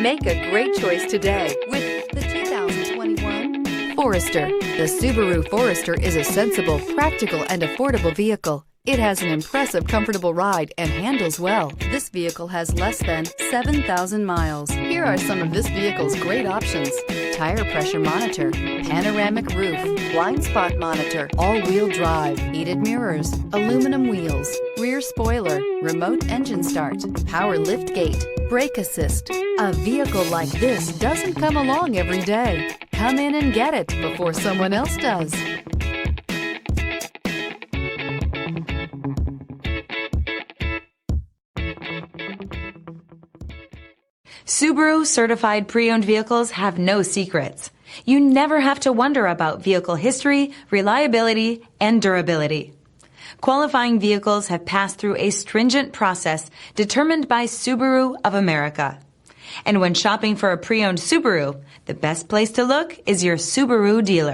Make a great choice today with the 2021 Forester. The Subaru Forester is a sensible, practical, and affordable vehicle. It has an impressive, comfortable ride and handles well. This vehicle has less than 7,000 miles. Here are some of this vehicle's great options: tire pressure monitor, panoramic roof, blind spot monitor, all-wheel drive, heated mirrors, aluminum wheels, rear spoiler, remote engine start, power lift gate, brake assist. A vehicle like this doesn't come along every day. Come in and get it before someone else does. Subaru certified pre-owned vehicles have no secrets. You never have to wonder about vehicle history, reliability, and durability. Qualifying vehicles have passed through a stringent process determined by Subaru of America. And when shopping for a pre-owned Subaru, the best place to look is your Subaru dealer.